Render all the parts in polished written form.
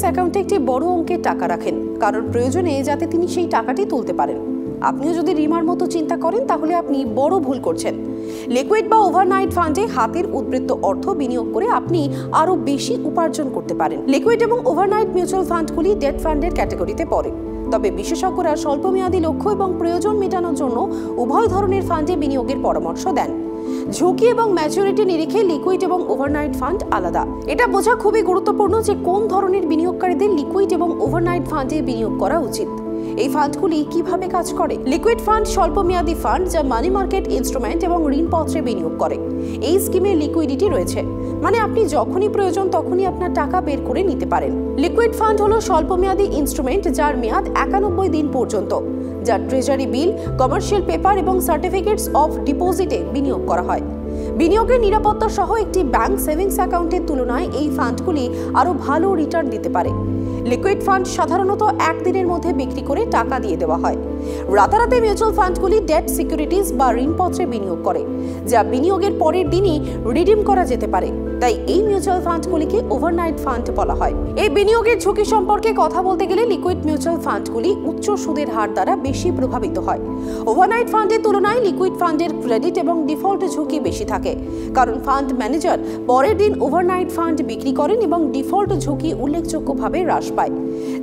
Savings অ্যাকাউন্টে একটি বড় অঙ্কের টাকা রাখেন, কারণ প্রয়োজনে যাতে তিনি সেই টাকাটি তুলতে পারেন। আপনিও যদি রিমার মতো চিন্তা করেন তাহলে আপনি বড় ভুল করছেন। লিকুইড বা ওভারনাইট ফান্ডে হাতের উদ্বৃত্ত অর্থ বিনিয়োগ করে আপনি আরও বেশি উপার্জন করতে পারেন। লিকুইড এবং ওভারনাইট মিউচুয়াল ফান্ডগুলি ডেট ফান্ডের ক্যাটাগরিতে পড়ে, তবে বিশেষজ্ঞরা স্বল্পমেয়াদী লক্ষ্য এবং প্রয়োজন মেটানোর জন্য উভয় ধরনের ফান্ডে বিনিয়োগের পরামর্শ দেন। ঝুঁকি এবং ম্যাচুরিটি নিরিখে লিকুইড এবং ওভারনাইট ফান্ড আলাদা। এটা বোঝা খুবই গুরুত্বপূর্ণ যে কোন ধরনের বিনিয়োগকারীদের লিকুইড এবং ওভারনাইট ফান্ডে বিনিয়োগ করা উচিত। এই ফান্ডগুলি কিভাবে কাজ করে? লিকুইড ফান্ড স্বল্পমেয়াদী ফান্ড যা মানি মার্কেট ইনস্ট্রুমেন্ট এবং ঋণপত্রে বিনিয়োগ করে। এই স্কিমে লিকুইডিটি রয়েছে, মানে আপনি যখনই প্রয়োজন তখনই আপনার টাকা বের করে নিতে পারেন। লিকুইড ফান্ড হলো স্বল্পমেয়াদী ইনস্ট্রুমেন্ট যার মেয়াদ 91 দিন পর্যন্ত, যা ট্রেজারি বিল, কমার্শিয়াল পেপার এবং সার্টিফিকেটস অফ ডিপোজিটে বিনিয়োগ করা হয়। বিনিয়োগের নিরাপত্তা সহ একটি ব্যাংক সেভিংস অ্যাকাউন্টের তুলনায় এই ফান্ডগুলি আরও ভালো রিটার্ন দিতে পারে। লিকুইড ফান্ড সাধারণত একদিনের মধ্যে বিক্রি করে টাকা দিয়ে দেওয়া হয়। রাতারাতি মিউচুয়াল ফান্ডগুলি ডেট সিকিউরিটিজ বা ঋণপত্রে বিনিয়োগ করে, যা বিনিয়োগের পরের দিনই রিডিম করা যেতে পারে। তাই এই মিউচুয়াল ফান্ডগুলিকে ওভারনাইট ফান্ড বলা হয়। এই বিনিয়োগের ঝুঁকি সম্পর্কে কথা বলতে গেলে লিকুইড মিউচুয়াল ফান্ডগুলি উচ্চ সুদের হার দ্বারা বেশি প্রভাবিত হয়। ওভারনাইট ফান্ডের তুলনায় লিকুইড ফান্ডের ক্রেডিট এবং ডিফল্ট ঝুঁকি বেশি থাকে, কারণ ফান্ড ম্যানেজার পরের দিন ওভারনাইট ফান্ড বিক্রি করেন এবং ডিফল্ট ঝুঁকি উল্লেখযোগ্যভাবে হ্রাস পায়।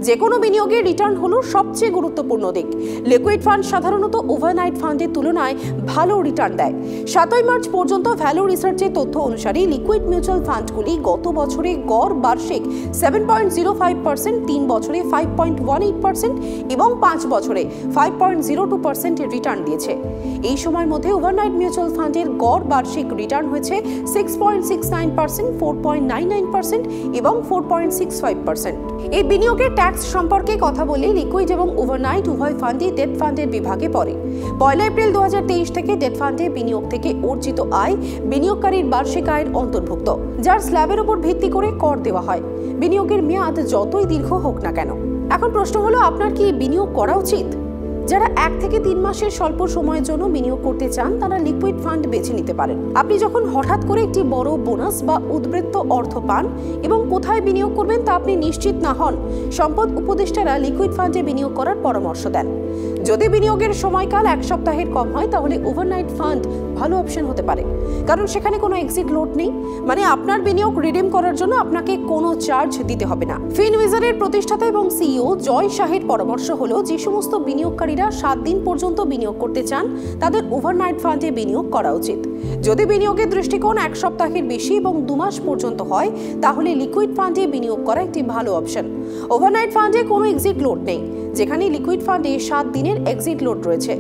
যে কোনো বিনিয়োগের রিটার্ন হলো সবচেয়ে গুরুত্বপূর্ণ দিক। লিকুইড ফান্ড সাধারণত ওভারনাইট ফান্ডের তুলনায় ভালো রিটার্ন দেয়। 7 মার্চ পর্যন্ত ভ্যালু রিসার্চের তথ্য অনুসারে লিকুইড মিউচুয়াল ফান্ডগুলি গত বছরে গড় বার্ষিক 7.05%, 3 বছরে 5.18% এবং 5 বছরে 5.02% রিটার্ন দিয়েছে। এই সময়ের মধ্যে ওভারনাইট মিউচুয়াল ফান্ডের গড় বার্ষিক রিটার্ন হয়েছে 6.69%, 4.99% এবং 4.65%। এই বিনিয়োগের ট্যাক্স সম্পর্কে কথা বলে লিকুইড এবং ওভারনাইট উভয় ফান্ডই ডেট ফান্ডের বিভাগে পড়ে। 1 এপ্রিল 2023 থেকে ডেট ফান্ডে বিনিয়োগ থেকে অর্জিত আয় বিনিয়োগকারীর বার্ষিক আয়ের অন্তর্ভুক্ত, যার স্ল্যাবের উপর ভিত্তি করে কর দেওয়া হয়, বিনিয়োগের মেয়াদ যতই দীর্ঘ হোক না কেন। এখন প্রশ্ন হলো, আপনার কি বিনিয়োগ করা উচিত? যারা 1 থেকে 3 মাসের স্বল্প সময়ের জন্য বিনিয়োগ করতে চান তারা লিকুইড ফান্ড বেছে নিতে পারেন। আপনি যখন হঠাৎ করে একটি বড় বোনাস বা উদ্বৃত্ত অর্থ পান এবং কোথায় বিনিয়োগ করবেন তা আপনি নিশ্চিত না হন, সম্পদ উপদেষ্টারা লিকুইড ফান্ডে বিনিয়োগ করার পরামর্শ দেন। যদি বিনিয়োগের সময়কাল 1 সপ্তাহের কম হয় তাহলে ওভারনাইট ফান্ড ভালো অপশন হতে পারে, কারণ সেখানে কোনো এক্সিট লোড নেই, মানে আপনার বিনিয়োগ রিডিম করার জন্য আপনাকে কোনো চার্জ দিতে হবে না। ফিনউইজারের প্রতিষ্ঠাতা এবং সিইও জয় শাহের পরামর্শ হলো, যে সমস্ত বিনিয়োগকারীরা 7 দিন পর্যন্ত বিনিয়োগ করতে চান তাদের ওভারনাইট ফান্ডে বিনিয়োগ করা উচিত। যদি বিনিয়োগের দৃষ্টিকোণ 1 সপ্তাহের বেশি এবং 2 মাস পর্যন্ত হয় তাহলে লিকুইড ফান্ডে বিনিয়োগ করা একটি ভালো অপশন। ওভারনাইট ফান্ডে কোনো এক্সিট লোড নেই, যেখানে লিকুইড ফান্ডে 7 দিনের এক্সিট লোড রয়েছে।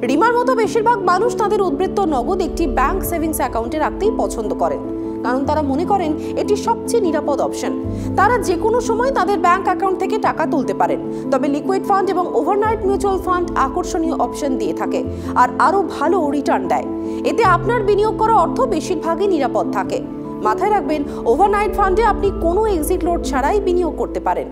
রিমার মতো বেশিরভাগ মানুষ তাদের উদ্বৃত্ত নগদ একটি ব্যাংক সেভিংস অ্যাকাউন্টে রাখতেই পছন্দ করেন, কারণ তারা মনে করেন এটি সবচেয়ে নিরাপদ অপশন। তারা যে কোনো সময় তাদের ব্যাংক অ্যাকাউন্ট থেকে টাকা তুলতে পারেন। তবে লিকুইড ফান্ড এবং ওভারনাইট মিউচুয়াল ফান্ড আকর্ষণীয় অপশন দিয়ে থাকে আর আরও ভালো রিটার্ন দেয়। এতে আপনার বিনিয়োগ করা অর্থ বেশিরভাগই নিরাপদ থাকে। মাথায় রাখবেন, ওভারনাইট ফান্ডে আপনি কোনো এক্সিট লোড ছাড়াই বিনিয়োগ করতে পারেন।